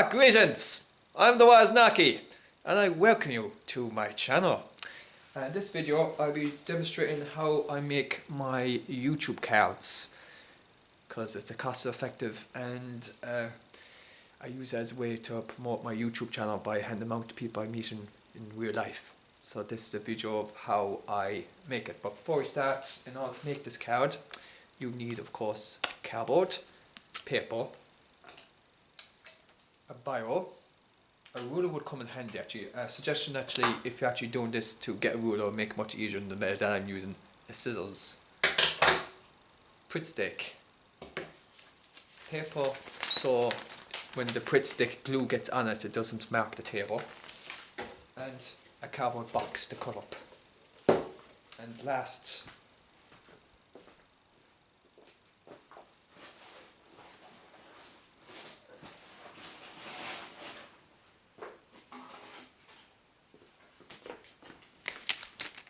Greetings! I'm the Waznaki, and I welcome you to my channel. In this video, I'll be demonstrating how I make my YouTube cards, because it's a cost effective and I use it as a way to promote my YouTube channel by handing them out to people I meet in real life. So this is a video of how I make it. But before we start, in order to make this card, you need, of course, cardboard, paper, a biro. A ruler would come in handy actually. A suggestion actually, if you're actually doing this, to get a ruler will make it much easier than the method that I'm using. A scissors, Pritt stick, paper so when the Pritt stick glue gets on it, it doesn't mark the table, and a cardboard box to cut up. And last,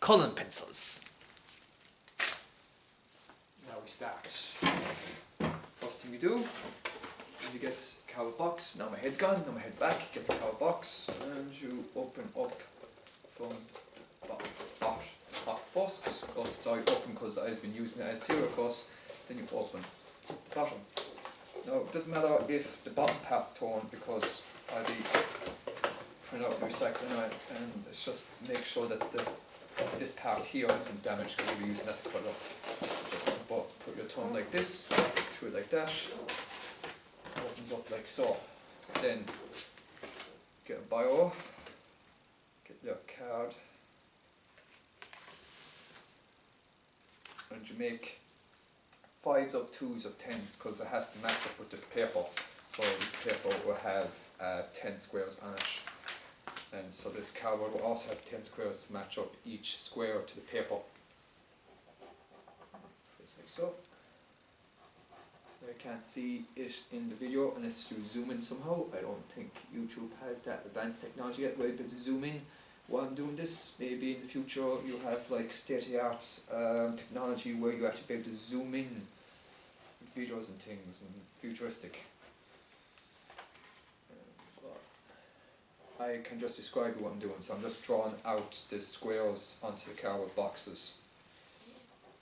coloring pencils. Now we start. First thing we do is you get a cardboard box. Now my head's gone, now my head's back. Get the cardboard box and you open up from top first. Of course it's already open because I've been using it as cereal, of course. Then you open the bottom. Now it doesn't matter if the bottom part's torn because I'll be printing out recycling it, and it's just make sure that this part here isn't damaged because we'll be using that to cut up. Just put your thumb like this, through it like that, opens up like so. Then get a biro, get your card, and you make 5s of 2s of 10s because it has to match up with this paper. So this paper will have 10 squares on it. And so this cardboard will also have 10 squares to match up each square to the paper. Just like so. I can't see it in the video unless you zoom in somehow. I don't think YouTube has that advanced technology yet where you can zoom in while I'm doing this. Maybe in the future you have like state-of-the-art technology where you actually be able to zoom in with videos and things and futuristic. I can just describe what I'm doing, so I'm just drawing out the squares onto the cardboard boxes.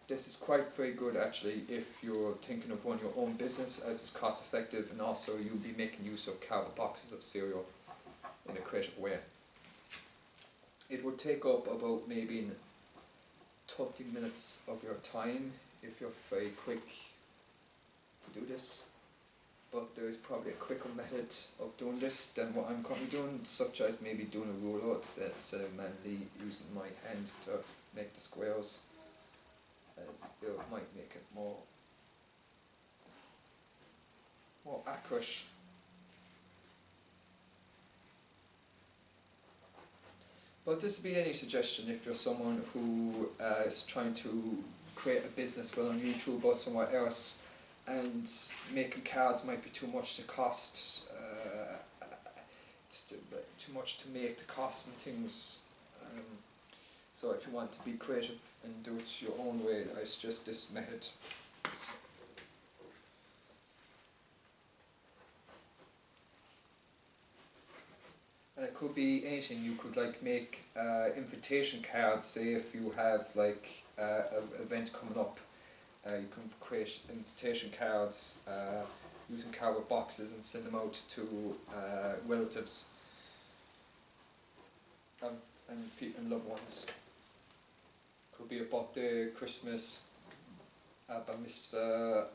This is quite very good actually if you're thinking of running your own business, as it's cost effective, and also you'll be making use of cardboard boxes of cereal in a creative way. It would take up about maybe 30 minutes of your time if you're very quick to do this. But there is probably a quicker method of doing this than what I'm currently doing, such as maybe doing a ruler instead of manually using my hand to make the squares, as it might make it more accurate. But this would be any suggestion if you're someone who is trying to create a business, whether on YouTube or somewhere else, and making cards might be too much to cost, it's too much to make the cost and things. So if you want to be creative and do it your own way, I suggest this method. And it could be anything. You could like make invitation cards, say if you have like an event coming up. You can create invitation cards using cardboard boxes and send them out to relatives and loved ones. Could be a birthday, Christmas, bar mitzvah,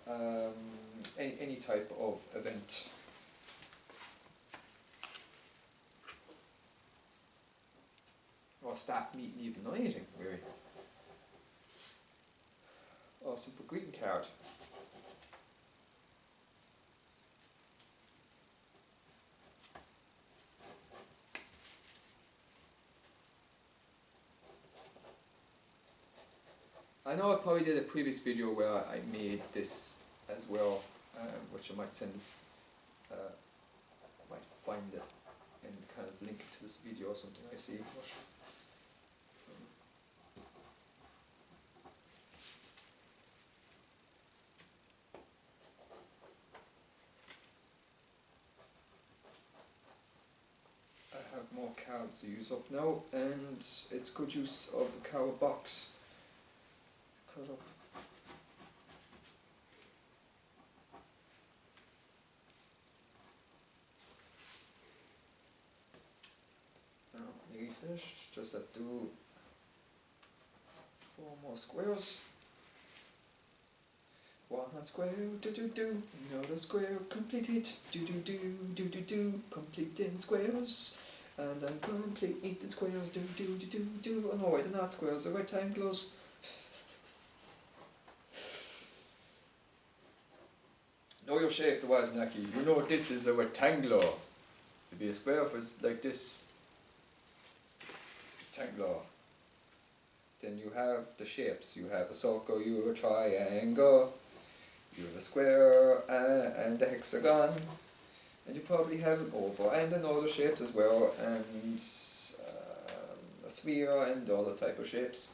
any type of event. Or staff meeting even, or anything really. Or a simple greeting card. I know I probably did a previous video where I made this as well, which I might send, might find it and kind of link it to this video or something I see. more cards to use up now, and it's good use of a cardboard box. Cut up. Now, nearly finished. Just have to do 4 more squares. One square, do, another square completed, do, completing squares, and I'm completing the squares, do. Oh no, wait, they're not squares, they're rectangles. Know your shape, the Waznaki. You know this is a rectangular. It'd be a square if it's like this. Rectangular. Then you have the shapes. You have a circle, you have a triangle. You have a square and a hexagon, and you probably have an oval and another shapes as well, and a sphere and other type of shapes.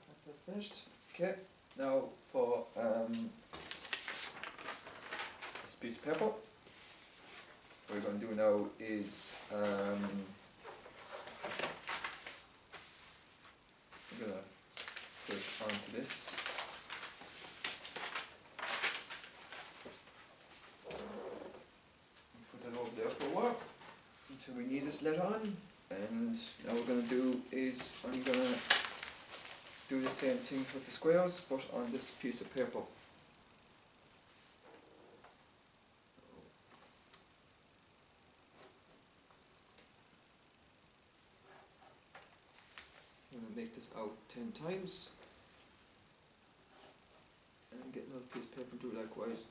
That's that finished. Okay, now for this piece of paper, what we're going to do now is I'm going to put it onto this. Over there for a while until we need this let on, and now what we're going to do is I'm going to do the same thing with the squares but on this piece of paper. I'm going to make this out 10 times and get another piece of paper and do likewise.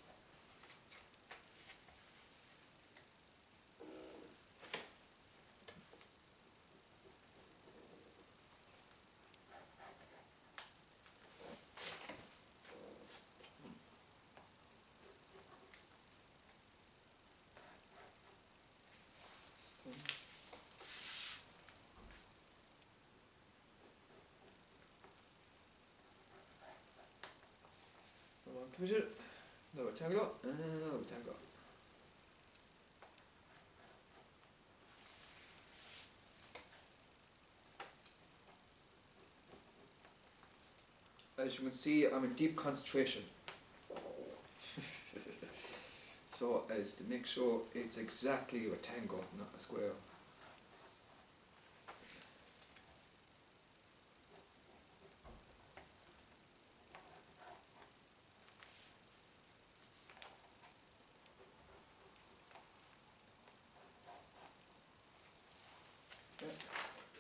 Another rectangle, and another rectangle. As you can see, I'm in deep concentration. So as to make sure it's exactly a rectangle, not a square.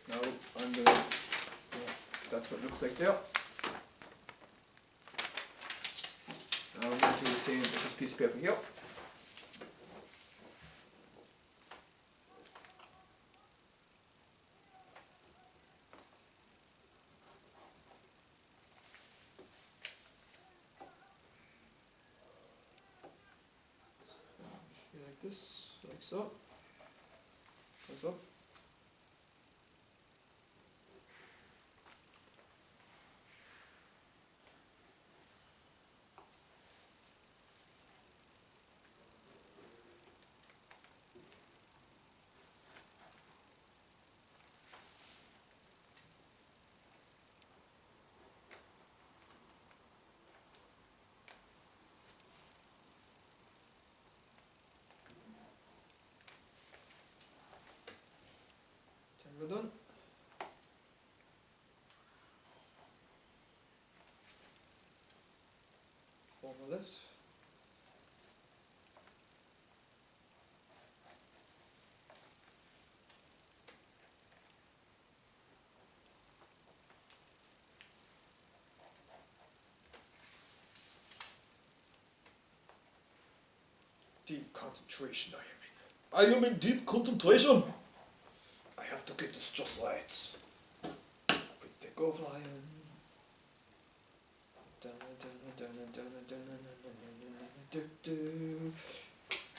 Now I'm going to, that's what it looks like there. Now I'm going to do the same with this piece of paper here. Like this, like so. Goes up. We're done. Four more left. Deep concentration I am in deep concentration. I have to get this just right. Let's take off lion.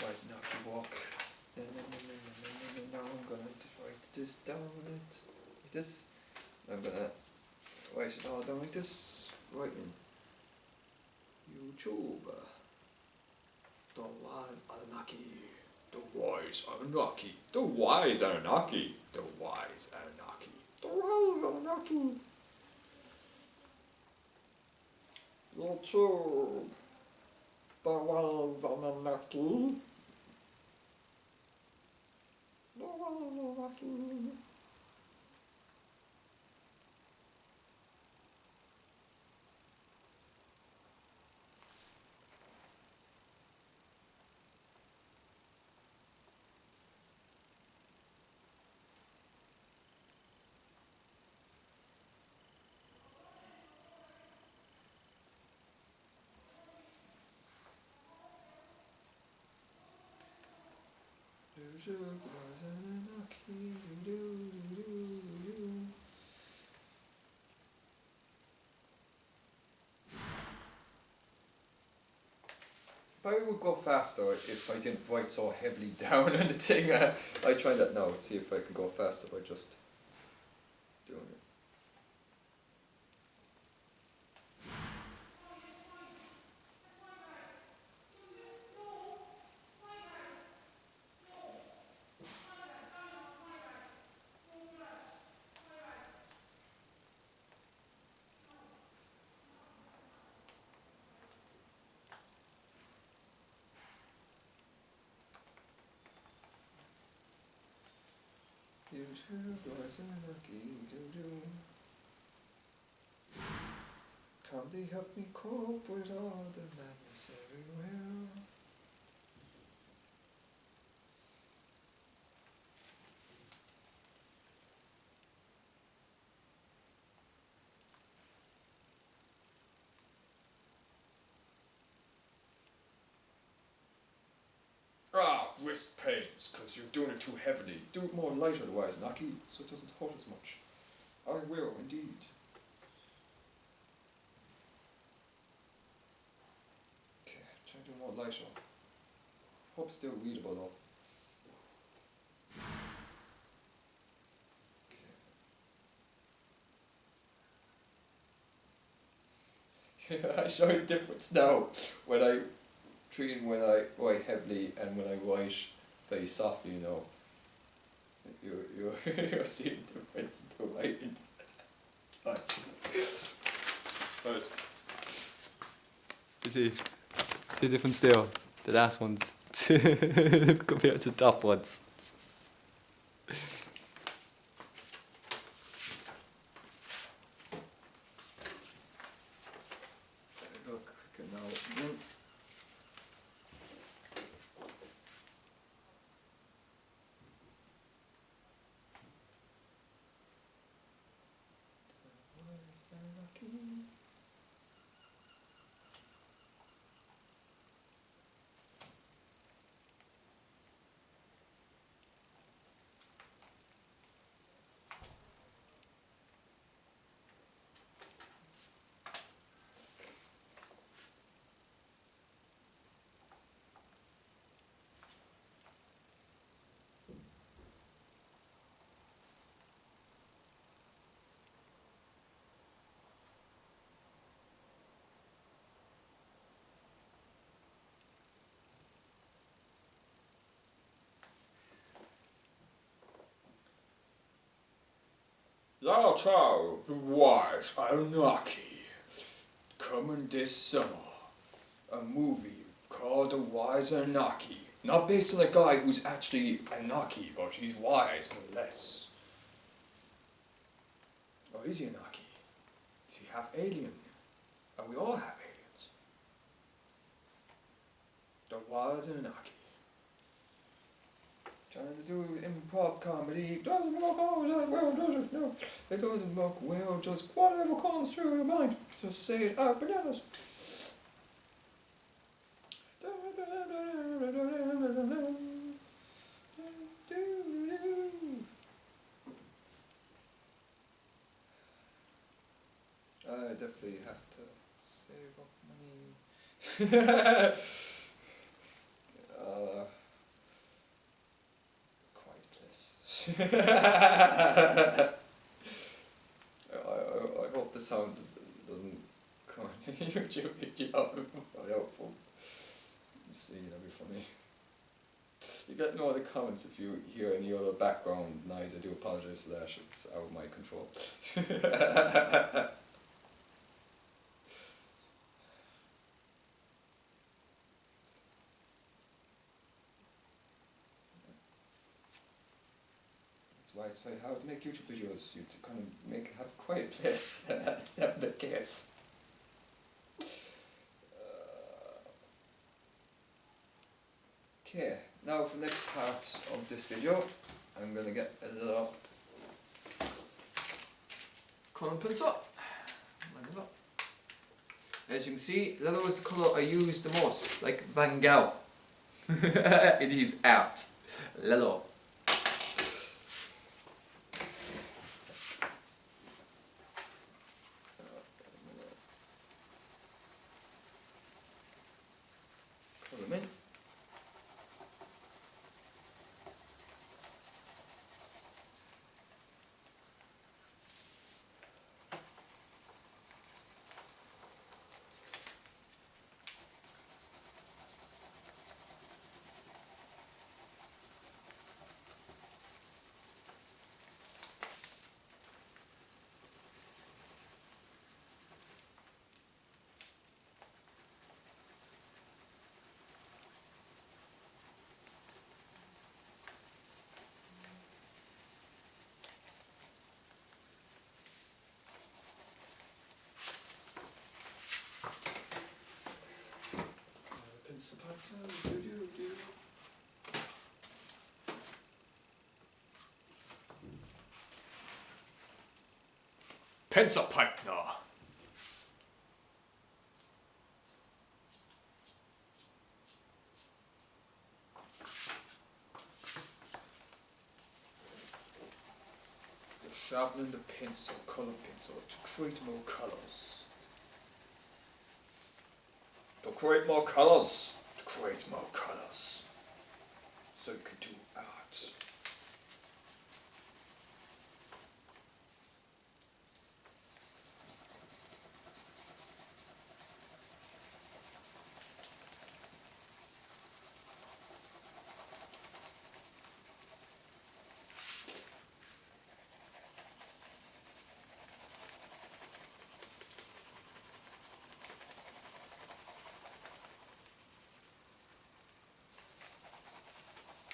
Why is not to walk? Now I'm gonna write this down like this. I'm gonna write it all down like this. Right in YouTube. The was Anunnaki. The wise Anunnaki. The wise Anunnaki. The wise Anunnaki. The wise Anunnaki. YouTube. The wise Anunnaki. The wise Anunnaki. But I would go faster if I didn't write so heavily down on the thing. I try that now, see if I can go faster by just doing it. Come they help me cope with all the madness everywhere. Wrist pains, because you're doing it too heavily. Do it more lighter, otherwise, Naki, so it doesn't hurt as much. I will, indeed. Okay, try to do more lighter. Hope it's still readable though. Okay. I show you the difference now when I write heavily and when I write very softly, you know. You're seeing the difference in the writing. Right. You see the difference there? The last ones compared to the top ones. Look, quicker now. Lao Chao, the wise Anunnaki, coming this summer. A movie called The Wise Anunnaki. Not based on a guy who's actually Anunnaki, but he's wise nonetheless. Or is he Anunnaki? Is he half alien? And we all have aliens. The Wise Anunnaki. Trying to do improv comedy doesn't work out that well, does it? No, it doesn't work well, just whatever comes through your mind. Just say it out bananas. I definitely have to save up money. I hope the sound doesn't come to YouTube video. I hope. See, that'd be funny. You get no other comments. If you hear any other background noise, I do apologise for that. It's out of my control. That's why it's very hard to make YouTube videos. You kind of have a quiet place. That's never the case. Okay, now for the next part of this video, I'm going to get a little colour pencil. As you can see, yellow is the colour I use the most, like Van Gogh. It is art. Yellow. Colour them in. Pencil partner. Sharpening the pencil, colour pencil, to create more colours. To create more colours. To create more colours. So you can do art.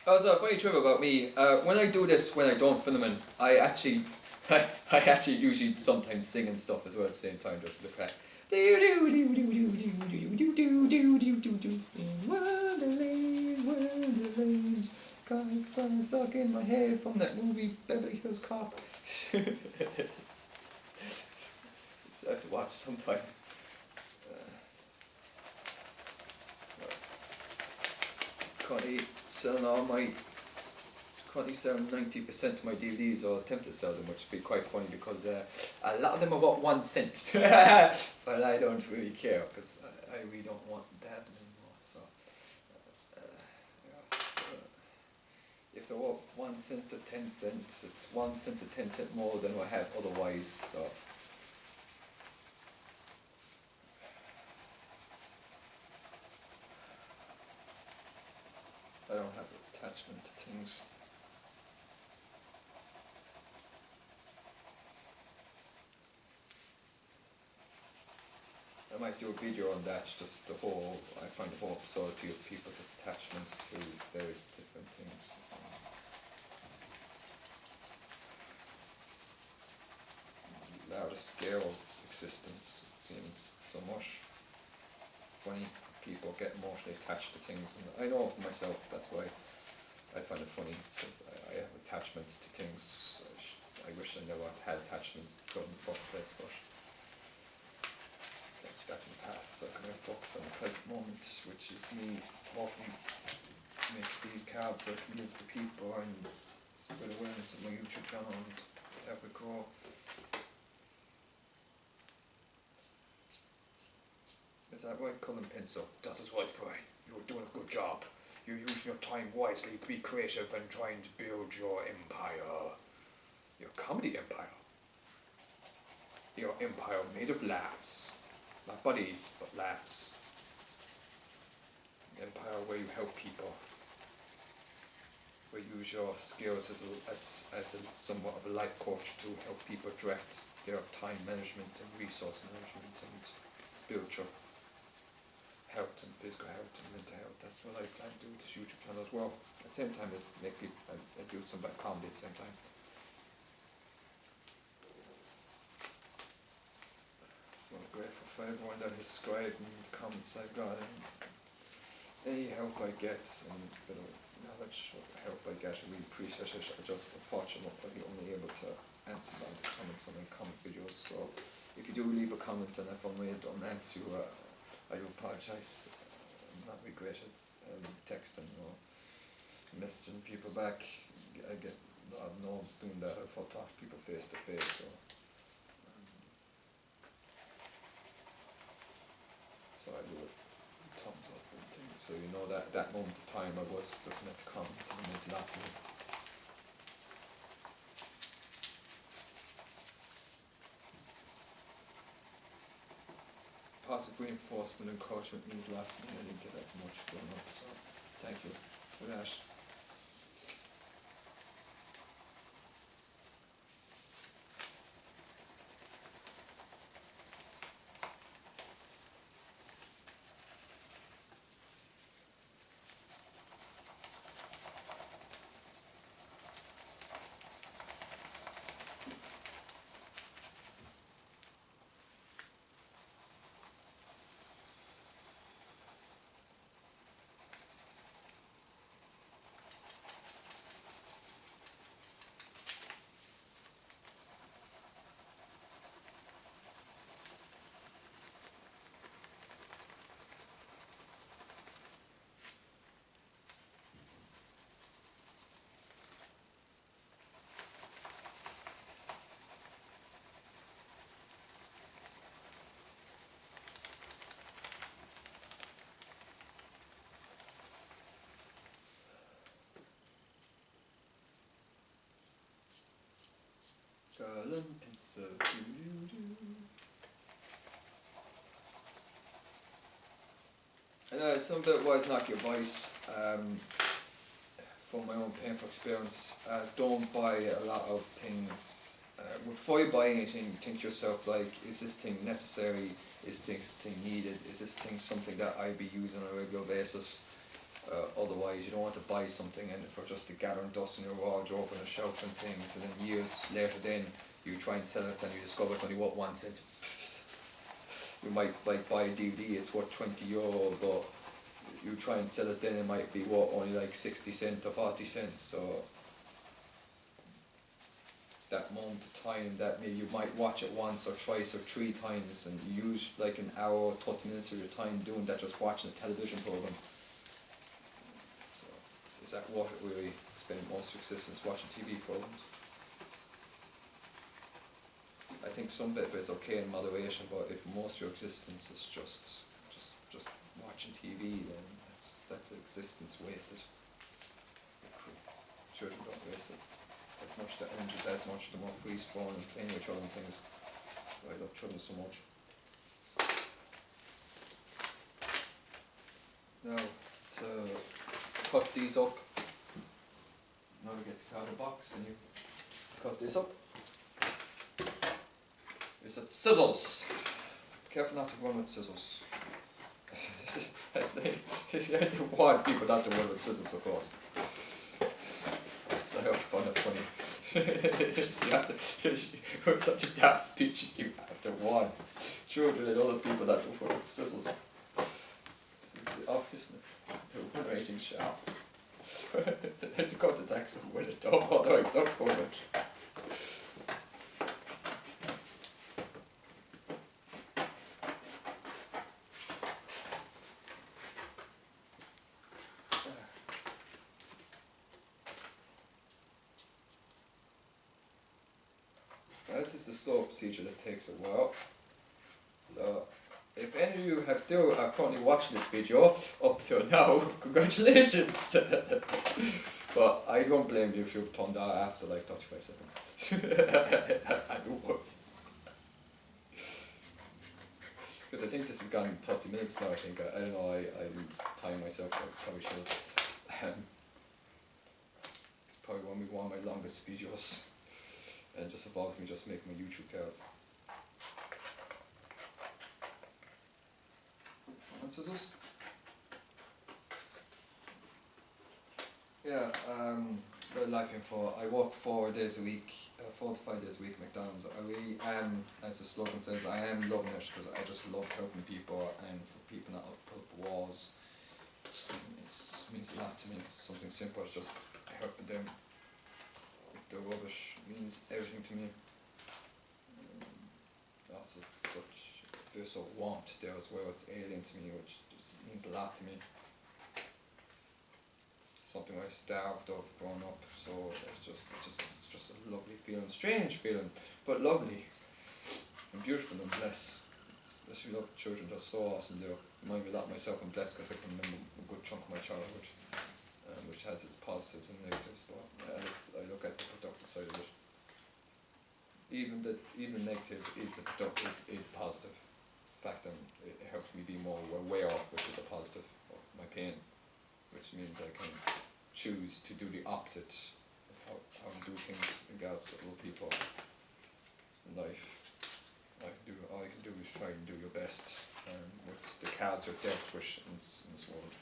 Also, a funny trip about me, when I do this, when I don't film it, I actually usually sometimes sing and stuff as well at the same time, just to the crack. Wonderland, Wonderland, God's song stuck in my head from that movie Beverly Hills Cop. I have to watch sometime. Currently selling 90% of my DVDs, or attempt to sell them, which would be quite funny because a lot of them are about 1 cent. But I don't really care because I really don't want that anymore. So, yeah, so if they're worth 1 cent to 10 cents, it's 1 cent to 10 cents more than I have otherwise. So. I don't have attachment to things. I might do a video on that, just I find the whole absurdity of people's attachments to various different things. Now the scale of existence, it seems so much funny. People get emotionally attached to things, and I know for myself that's why I find it funny, because I have attachment to things. I wish I never had attachments to them in the first place, but that's in the past, so I can focus on the present moment, which is me hopefully make these cards so I can give to people and spread awareness of my YouTube channel and help it grow. Is that right, colour pencil? That is right, Brian. You're doing a good job. You're using your time wisely to be creative and trying to build your empire. Your comedy empire. Your empire made of laughs. Not bodies, but laughs. An empire where you help people. use your skills as a somewhat of a life coach to help people direct their time management and resource management and spiritual health and physical health and mental health. That's what I plan to do with this YouTube channel as well. At the same time as make people, I do some bad comedy at the same time. So I'm grateful for everyone that has subscribed and the comments I've got and any help I get and a bit of knowledge or help I get. I really appreciate it. I'm just unfortunately only able to answer all the comments on my comment videos. So if you do leave a comment and if I'm really don't answer you, I do apologise. I'm not regretted texting or messaging people back. I get a lot of norms doing that. I've talked to people face to face. So I do it thumbs up and things. So you know that moment of time I was looking at the comment and it meant a lot to me. Positive reinforcement and encouragement means a lot to me. I didn't get as much growing up, so thank you for that. Garland pencil. I know some bit wise knock your voice. From my own painful experience, don't buy a lot of things. Before you buy anything, think to yourself like, is this thing necessary? Is this thing needed? Is this thing something that I be using on a regular basis? Otherwise, you don't want to buy something and for just to gather dust in your wardrobe and a shelf and things, and then years later, then you try and sell it and you discover it's only worth 1 cent. You might like buy a DVD, it's worth €20, but you try and sell it, then it might be worth only like 60 cents or 40 cents. So that moment of time that maybe you might watch it once or twice or 3 times, and you use like an hour or 30 minutes of your time doing that, just watching a television program. Is that what we spend most of your existence watching TV programs? I think some bit of it's okay in moderation, but if most of your existence is just watching TV, then that's existence wasted. Children don't waste it. As much the energy, as much the more free spawn and playing with children things. I love children so much. Now to cut these up. Now we get the cardboard box and you cut this up. Is that scissors? Careful not to run with scissors. I don't want people not to run with scissors, of course. That's I find it funny. You're such a daft species, you have to warn children and other people not to run with scissors. Obviously, the rating sharp. There's a got to tax them with it, don't bother, it's not going. This is the slow procedure that takes a while. So, if any of you have still are currently watching this video up till now, congratulations! But I don't blame you if you've turned out after like 35 seconds. I would. Because I think this has gone 30 minutes now, I think. I don't know, I lose time myself, I probably should. probably one of my longest videos. And it just involves me just making my YouTube cards. And scissors. Yeah, life info. I work 4 days a week, 4 to 5 days a week at McDonald's. I really am, as the slogan says, I am loving it because I just love helping people, and for people not to put up walls. It just means a lot to me. It's something simple as just helping them with their rubbish means everything to me. Also, feels so warmth there as well. It's alien to me, which just means a lot to me. Something I starved of growing up, so it's just a lovely feeling, strange feeling, but lovely and beautiful and blessed. Especially love children, they're so awesome. They remind me a lot of myself. I'm blessed because I can remember a good chunk of my childhood, which has its positives and negatives. But I look at the productive side of it. Even the negative is positive. In fact, it helps me be more aware of, which is a positive, of my pain, which means I can choose to do the opposite of how I do things in regards to other people in life. All I can do is try and do your best with the cards you're dealt with in this world.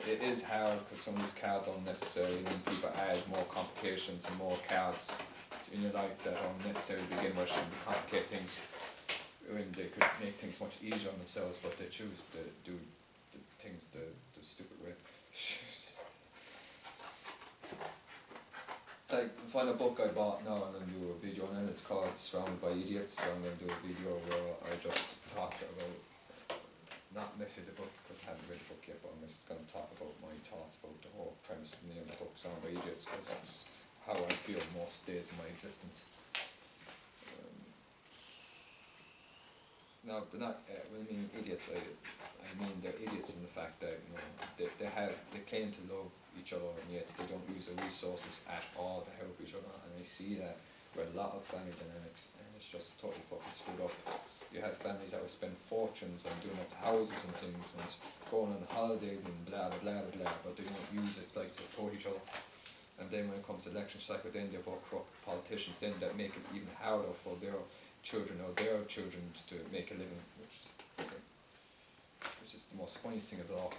It is hard because some of these cards are unnecessary, and then people add more complications and more cards in your life that are unnecessary to begin with, and complicate things when they could make things much easier on themselves, but they choose to do the things the stupid way. I find a book I bought now, and I'm going to do a video on it. It's called Surrounded by Idiots, so I'm going to do a video where I just talk about, not necessarily the book because I haven't read the book yet, but I'm just going to talk about my thoughts about the whole premise of the name of the book, Surrounded by Idiots, because it's how I feel most days of my existence. No, they're not. When I mean idiots, I mean they're idiots in the fact that they claim to love each other, and yet they don't use their resources at all to help each other. And I see that with a lot of family dynamics, and it's just totally fucking screwed up. You have families that would spend fortunes on doing up the houses and things, and going on holidays and blah blah blah blah, but they don't use it like to support each other. And then when it comes to election cycle, then they vote corrupt politicians, then that make it even harder for their children to make a living, which is the most funniest thing of it all.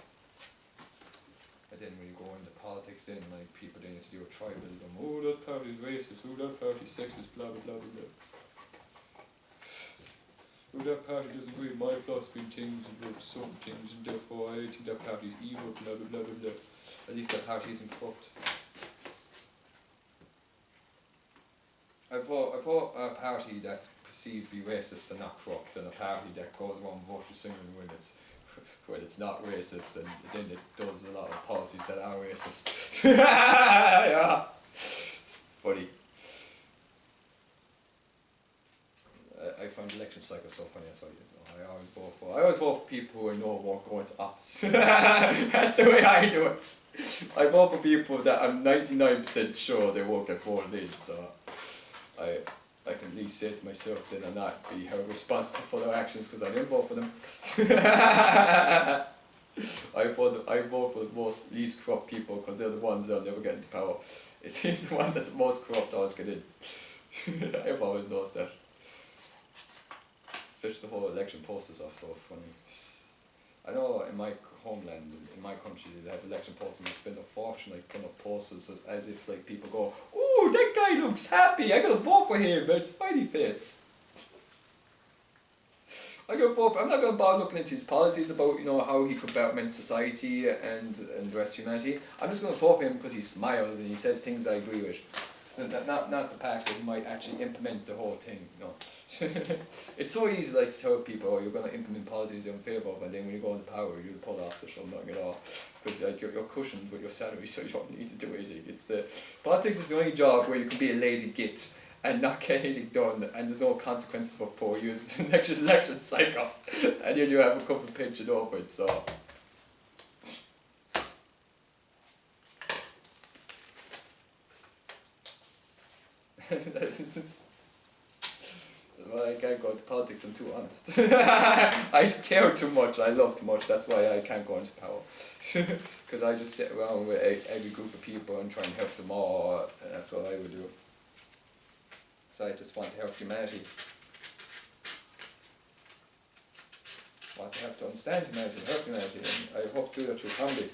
And then when you go into politics, then like people then have to do a tribalism. Oh, that party's racist. Oh, that party's sexist. Blah blah blah blah blah. Oh, that party doesn't agree with my philosophy and things and with certain things, and therefore I think that party's evil. Blah blah blah blah blah. At least that party isn't corrupt. I vote a party that's perceived to be racist and not corrupt, and a party that goes around voting singing when it's not racist, and then it does a lot of policies that are racist. Yeah, it's funny. I find election cycles so funny. That's why I always vote for people who I know won't go into office. That's the way I do it. I vote for people that I'm 99% sure they won't get voted in. So I can at least say to myself then and not be held responsible for their actions because I didn't vote for them. I vote for the least corrupt people because they're the ones that'll never get into power. It's the ones that's the most corrupt always get in. I've always noticed that. Especially the whole election posters are so funny. I know in my homeland, in my country, they have election posters and they spend a fortune like putting up posters as if like people go, "Ooh, that guy looks happy, I gotta vote for him, it's smiley face." I'm not gonna bother looking into his policies about, how he could betterment society and the rest of humanity. I'm just gonna vote for him because he smiles and he says things I agree with. Not the fact that he might actually implement the whole thing, It's so easy to tell people, you're going to implement policies you're in favour of, and then when you go into power you do the polar opposite of nothing at all. Because you're cushioned with your salary, so you don't need to do anything. Politics is the only job where you can be a lazy git and not get anything done, and there's no consequences for 4 years of the next election cycle, and then you have a couple of pension over it, so... well, I can't go into politics, I'm too honest. I care too much, I love too much, that's why I can't go into power. Because I just sit around with every group of people and try and help them all, and that's what I would do. So I just want to help humanity. I want to help to understand humanity and help humanity, and I hope to do that through comedy.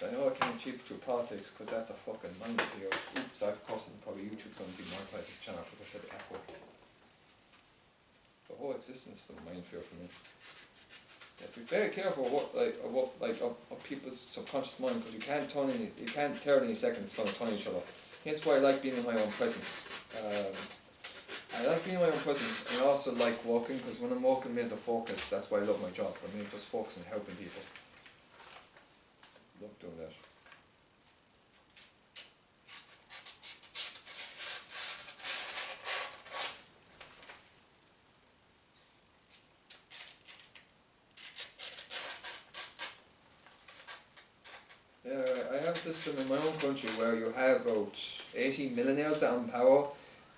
I know I can't achieve it through politics because that's a fucking minefield. Oops, of course, probably YouTube's going to demonetize this channel because I said the F word. The whole existence is a minefield for me. You have to be very careful of people's subconscious mind, because you can't tell any second if it's going to turn each other. Hence why I like being in my own presence. I like being in my own presence, and I also like walking, because when I'm walking, I'm able to focus. That's why I love my job. I'm able to just focus on helping people. Love doing that. I have a system in my own country where you have about 18 millionaires that are in power,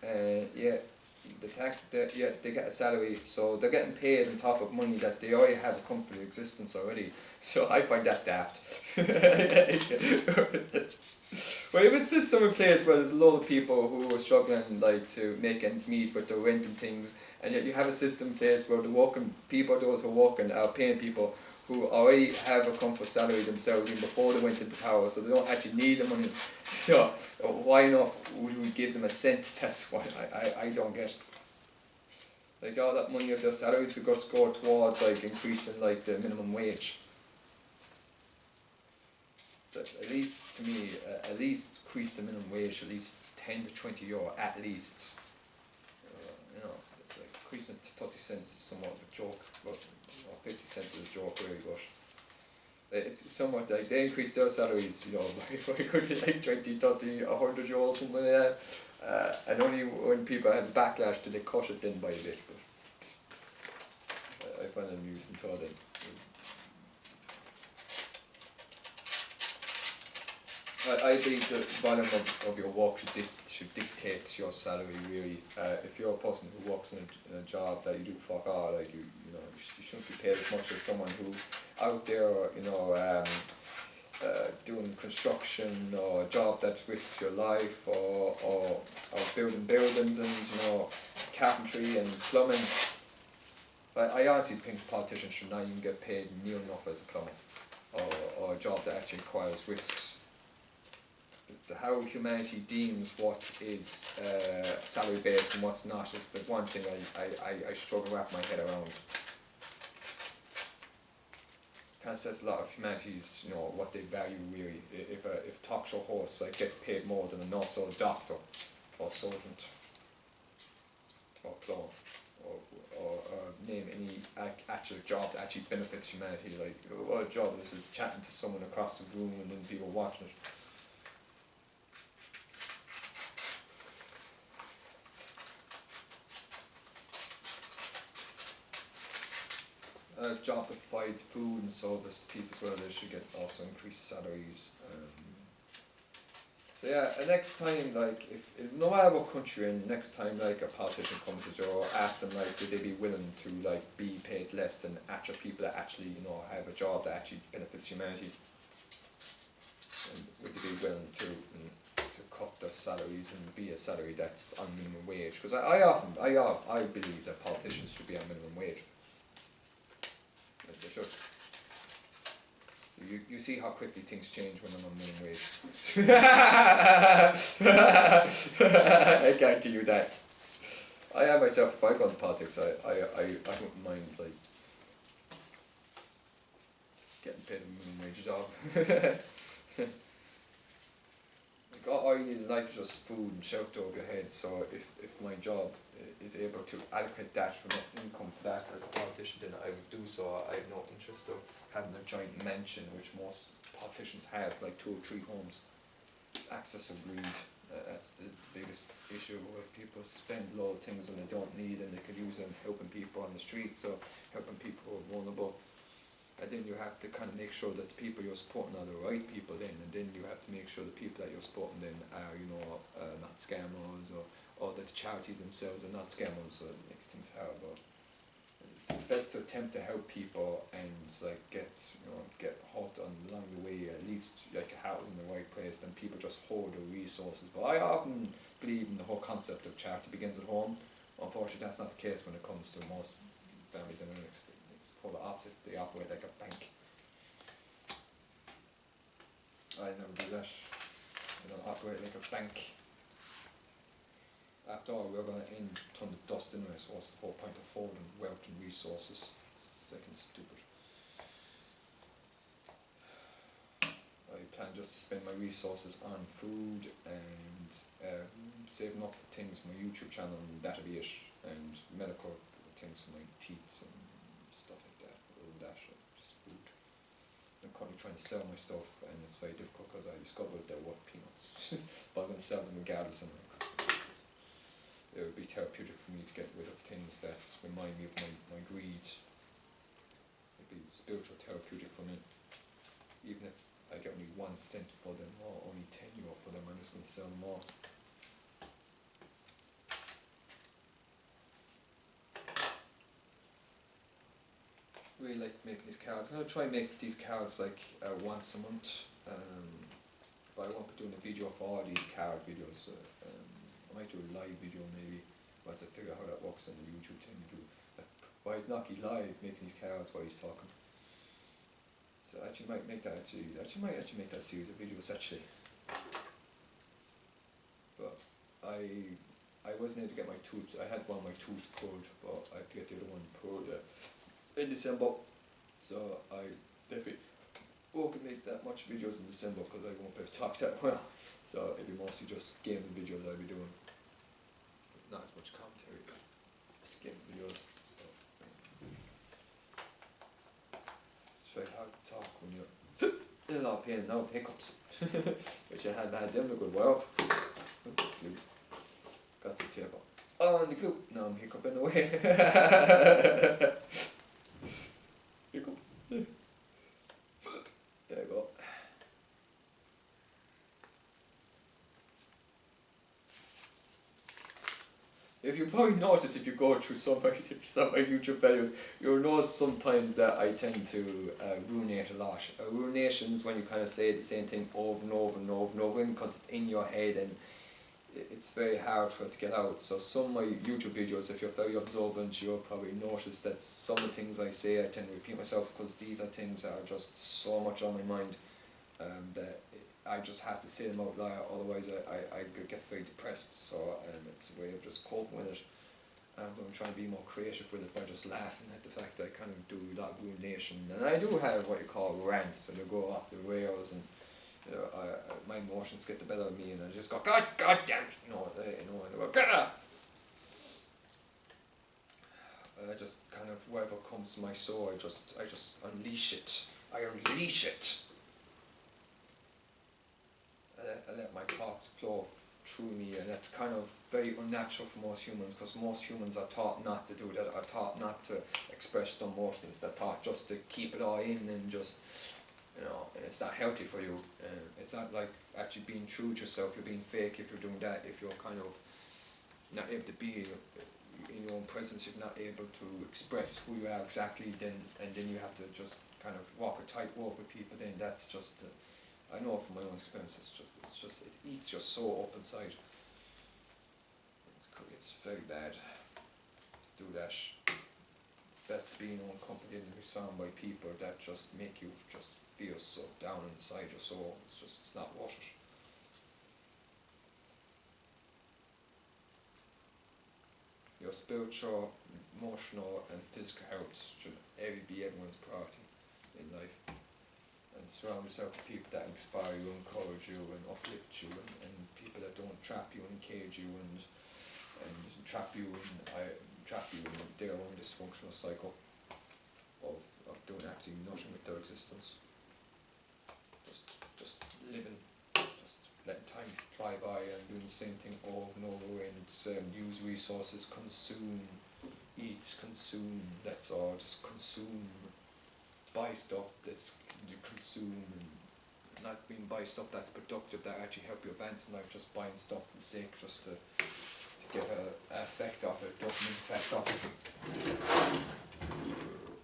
and they get a salary, so they're getting paid on top of money that they already have a comfortable existence already. So I find that daft. Well, you have a system in place where there's a lot of people who are struggling to make ends meet with their rent and things, and yet you have a system in place where the working people, those who are working, are paying people who already have a comfortable salary themselves even before they went into power, so they don't actually need the money. So why not would we give them a cent? That's what I don't get. All that money of their salaries could go towards increasing the minimum wage. But at least, to me, at least increase the minimum wage at least 10 to 20 euro at least. It's increasing to 30 cents is somewhat of a joke, but 50 cents is a joke really, but it's somewhat they increase their salaries, by could be 20, 30, 100 euro or something like that. And only when people have backlash do they cut it then by a bit, but I find it amusing until then. I think the volume of your work should dictate your salary really. If you're a person who works in a job that you do fuck all, you shouldn't be paid as much as someone who out there, doing construction or a job that risks your life, or building buildings and carpentry and plumbing. I honestly think politicians should not even get paid near enough as a plumber, or a job that actually requires risks. How humanity deems what is salary based and what's not is the one thing I struggle to wrap my head around. Kind of says a lot of humanity's what they value really. If a talk show host gets paid more than a nurse or a doctor or sergeant or plumber or name any actual job that actually benefits humanity, what a job is chatting to someone across the room and then people watching it. A job that provides food and service to people as well, they should get also increased salaries. So yeah, next time, if no matter what country you're in, next time a politician comes to you, ask them would they be willing to be paid less than actual people that actually have a job that actually benefits humanity, and would they be willing to cut their salaries and be a salary that's on minimum wage? Because I believe that politicians should be on minimum wage. They should. You see how quickly things change when I'm on minimum wage. I guarantee you that. I am myself, if I go into politics, I wouldn't mind getting paid a minimum wage job. All you need in life is just food and shelter over your head, so if my job is able to allocate that enough income for that as a politician, then I would do so. I have no interest of having a giant mansion, which most politicians have, 2 or 3 homes. It's excessive greed. That's the biggest issue, where people spend a lot of things when they don't need, and they could use them helping people on the streets or helping people who are vulnerable. And then you have to kind of make sure that the people you're supporting are the right people then, and then you have to make sure the people that you're supporting then are, you know, not scammers, or that the charities themselves are not scammers, so it makes things hard. But it's best to attempt to help people and like get hurt on along the way, at least like your heart is in the right place, then people just hoard the resources. But I often believe in the whole concept of charity begins at home. Unfortunately that's not the case when it comes to most family dynamics. It's polar opposite, they operate like a bank. I never do that. I don't operate like a bank. After all, we're going to end ton of dust anyway, so what's the whole point of holding wealth and resources? It's fucking stupid. I plan just to spend my resources on food and saving up for things for my YouTube channel, and that'll be it. And medical things for my teeth and stuff like that. Other than that, just food. I'm currently trying to sell my stuff, and it's very difficult because I discovered they're worth peanuts. But I'm going to sell them regardless anyway. It would be therapeutic for me to get rid of things that remind me of my greed. It'd be spiritual therapeutic for me. Even if I get only 1 cent for them or only €10 for them, I'm just going to sell them all. Really like making these cards. I'm going to try and make these cards like once a month. But I won't be doing a video for all these card videos. I might do a live video maybe, once I figure out how that works on the YouTube thing to do. Why is Nocky live making these cards while he's talking? So I actually might make that might make that series of videos actually. But I wasn't able to get my tooth. I had one of my tooth pulled, but I had to get the other one pulled in December. So I definitely won't make that much videos in December because I won't be able to talk that well. So it'll be mostly just gaming videos I'll be doing. Not as much commentary, but just gaming videos. So, it's very hard to talk when you're in a lot of pain now with hiccups. Which I hadn't had them in a good while. Got some tape on. Oh, and the glue. Now I'm hiccuping away. Hiccup. There you go. If you probably notice, if you go through some of my YouTube videos, you'll notice sometimes that I tend to ruminate a lot. Ruminations when you kind of say the same thing over and over and over and over again because it's in your head and it's very hard for it to get out. So some of my YouTube videos, if you're very observant, you'll probably notice that some of the things I say I tend to repeat myself because these are things that are just so much on my mind that I just have to say them out loud, otherwise I get very depressed. So it's a way of just coping with it. I'm going to try and be more creative with it by just laughing at the fact that I kind of do a lot of rumination. And I do have what you call rants, so they go off the rails and you know, my emotions get the better of me and I just go, God damn it, and I go, Gah! I just kind of, whatever comes to my soul, I just unleash it. I unleash it. I let my thoughts flow through me, and that's kind of very unnatural for most humans because most humans are taught not to do that, are taught not to express their emotions, they're taught just to keep it all in and just, you know, it's not healthy for you. It's not like actually being true to yourself, you're being fake if you're doing that, if you're kind of not able to be in your own presence, you're not able to express who you are exactly, then you have to just kind of walk a tightrope with people, then that's just I know from my own experience, it eats your soul up inside. It's very bad to do that. It's best to be in your own company and be surrounded by people that just make you just feel so down inside your soul. It's not worth it. Your spiritual, emotional and physical health should be everyone's priority in life. And surround yourself with people that inspire you, encourage you and uplift you, and people that don't trap you and cage you and trap you in their own dysfunctional cycle of doing absolutely nothing with their existence. Just living, just letting time fly by and doing the same thing over and over and use resources, consume, eat, consume, that's all, just consume, buy stuff that's you consume and not being buy stuff that's productive, that actually help you advance in life, just buying stuff for the sake, just to get a effect off it, dopamine effect off it.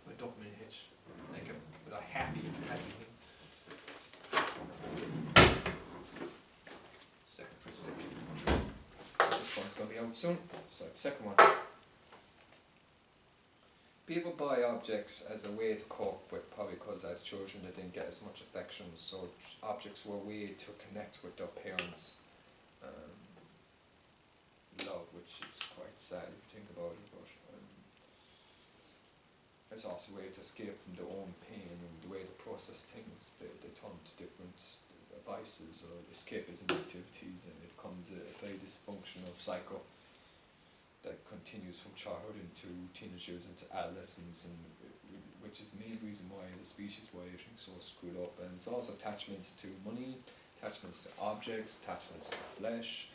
A dopamine hit, like a happy thing. Second stick. This one's going to be out soon, so the second one. People buy objects as a way to cope with, probably because as children they didn't get as much affection, so objects were a way to connect with their parents' love, which is quite sad if you think about it, but it's also a way to escape from their own pain and the way to process things. They turn to different vices or escapism activities, and it becomes a very dysfunctional cycle that continues from childhood into teenage years, into adolescence, and which is the main reason why as a species why everything's so screwed up. And it's also attachments to money, attachments to objects, attachments to flesh,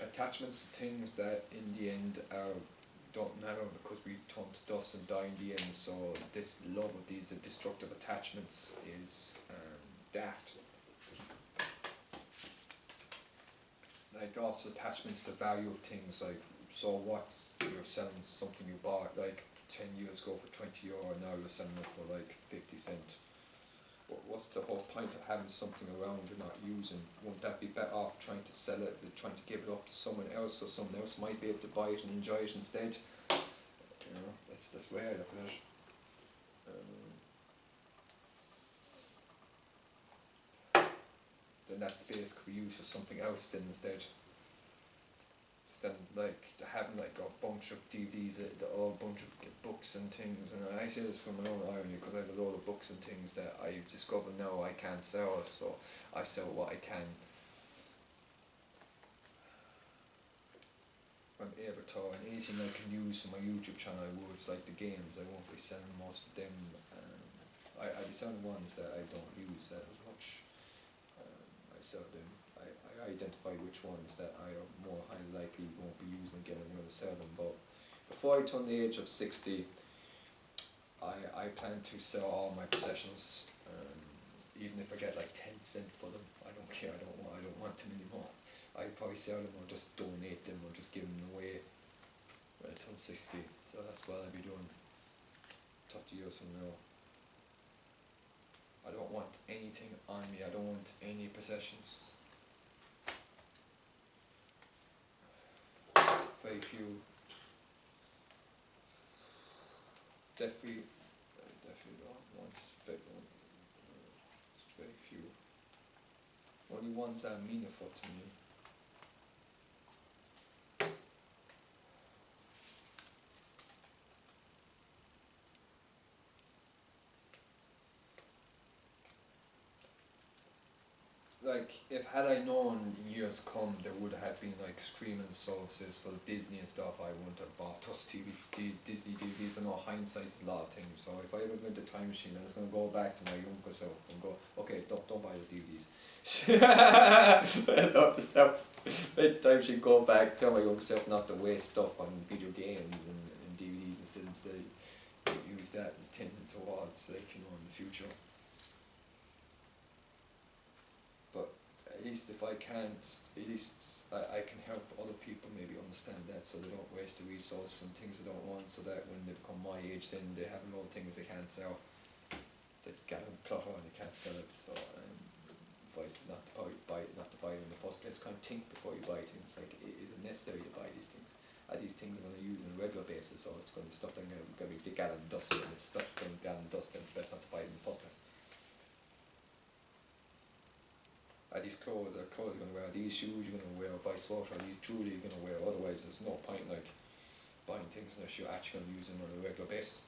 attachments to things that in the end don't matter because we turn to dust and die in the end. So this love of these destructive attachments is daft. Like also attachments to value of things, like so what you're selling something you bought like 10 years ago for €20 and now you're selling it for like 50 cents. What's the whole point of having something around you're not using? Won't that be better off trying to sell it, trying to give it up to someone else so someone else might be able to buy it and enjoy it instead? You know, that's the way I look at it. Then that space could be used for something else then instead. Instead like having like a bunch of DVDs, a bunch of books and things, and I say this from my own irony because I have a lot of books and things that I've discovered now I can't sell, so I sell what I can. I'm able to, and anything I can use for my YouTube channel I would, like the games, I won't be selling most of them. I'll be selling ones that I don't use that as much. I sell them. I identify which ones that I are more highly likely won't be using again and I'm going to sell them. But before I turn the age of 60, I plan to sell all my possessions, even if I get like 10 cents for them. I don't care. I don't want them anymore. I'd probably sell them or just donate them or just give them away when I turn 60. So that's what I'll be doing 30 years from now. I don't want anything on me. I don't want any possessions. Very few. Definitely don't want very few. Only ones that are meaningful to me. Like, if had I known in years to come there would have been like streaming services for Disney and stuff, I wouldn't have bought those Disney DVDs. I know hindsight is a lot of things, so if I ever went to time machine I was going to go back to my younger self and go, okay, don't buy those DVDs. Not the self. Time machine, go back, tell my younger self not to waste stuff on video games and DVDs instead use that as tending towards, like, you know, in the future. At least if I can't, at least I can help other people maybe understand that, so they don't waste the resource on things they don't want, so that when they become my age then they have a lot of things they can't sell. That's got them clutter and they can't sell it, so advice is not to buy it in the first place. Kind of think before you buy things, like is it necessary to buy these things? Are these things I'm going to use on a regular basis, or it's going to be stuff that I'm going to be gathering dust, and if stuff going down dust then it's best not to buy it in the first place. Are these clothes you're going to wear, are these shoes you're going to wear, vice versa, are these jewelry you're going to wear? Otherwise there's no point like buying things unless you're actually going to use them on a regular basis.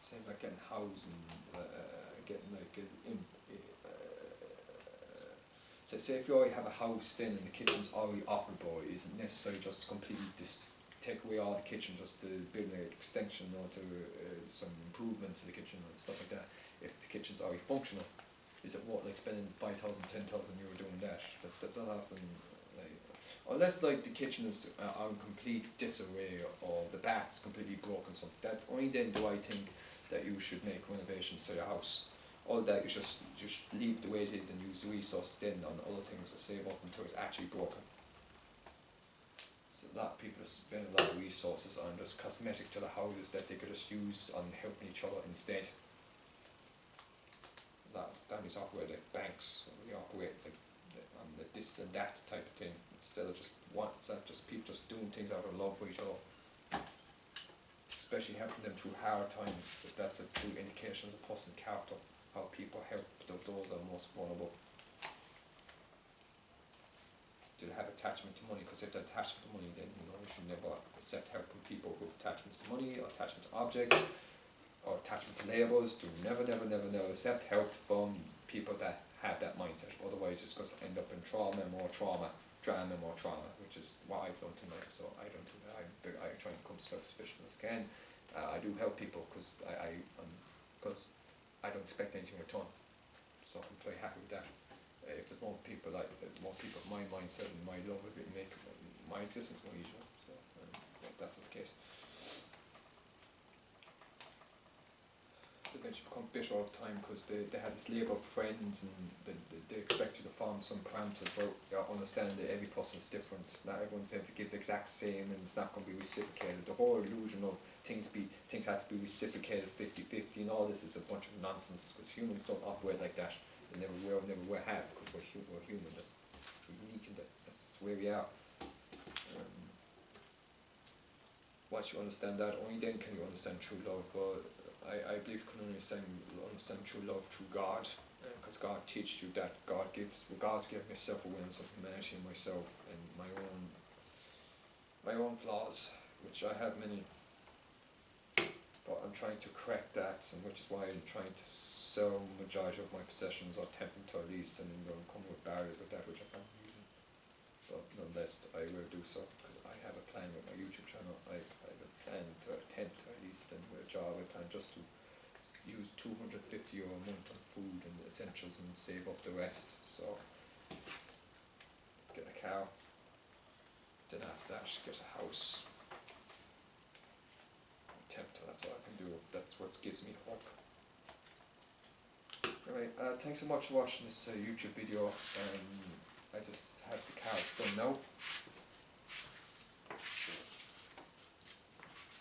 Same like getting housing, getting like so say if you already have a house then and the kitchen's already operable, it isn't necessary just to completely take away all the kitchen just to build an extension or to some improvements to the kitchen and stuff like that. If the kitchen's already functional, is it what, like spending €5,000, €10,000 doing that? That's not often, like, Unless like the kitchen is on complete disarray or the bath's completely broken, something, that's only then do I think that you should make renovations to your house. All that you just leave the way it is and use the resources then on other things to save up until it's actually broken. So a lot of people spend a lot of resources on just cosmetic to the houses that they could just use on helping each other instead. A lot of families operate like banks, or they operate like on the this and that type of thing, instead of just people just doing things out of love for each other. Especially helping them through hard times, because that's a true indication of a person's character, how people help those that are most vulnerable. Do they have attachment to money? Because if they're attached to money, then you should never accept help from people with attachments to money, or attachment to objects, or attachment to labels. Do never accept help from people that have that mindset. Otherwise, it's going to end up in drama, which is what I've done to life. So I don't do that. I try and become self-sufficient as I can. I do help people because I don't expect anything in return. So I'm very happy with that. If there's more people of my mindset and my love, it will make my existence more easier. So that's not the case. They eventually become bitter all the time because they have this label of friends, and they expect you to form some parameters. But understand that every person is different. Not everyone's able to give the exact same, and it's not going to be reciprocated. The whole illusion of things have to be reciprocated 50-50 and all this is a bunch of nonsense, because humans don't operate like that. They never will have, because we're human. We're unique, and that's where we are. Once you understand that, only then can you understand true love. But I believe you can only understand true love through God, because God teaches you that God's given me self-awareness of humanity and myself and my own flaws, which I have many. But I'm trying to correct that, and which is why I'm trying to sell majority of my possessions, or attempt them to at least, and come with barriers with that which I'm not using. But nonethelest, I will do so, because I have a plan with my YouTube channel. I have a plan to attempt to at least, and with a job I plan just to use €250 a month on food and essentials and save up the rest. So get a car, then after that get a house. That's all I can do. That's what gives me hope. Anyway, thanks so much for watching this YouTube video. I just have the cards done now.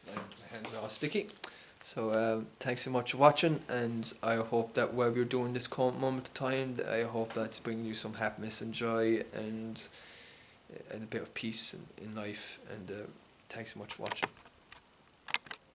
My hands are all sticky. So thanks so much for watching, and I hope that wherever you're doing this current moment of time, I hope that's bringing you some happiness and joy and a bit of peace in life. And thanks so much for watching.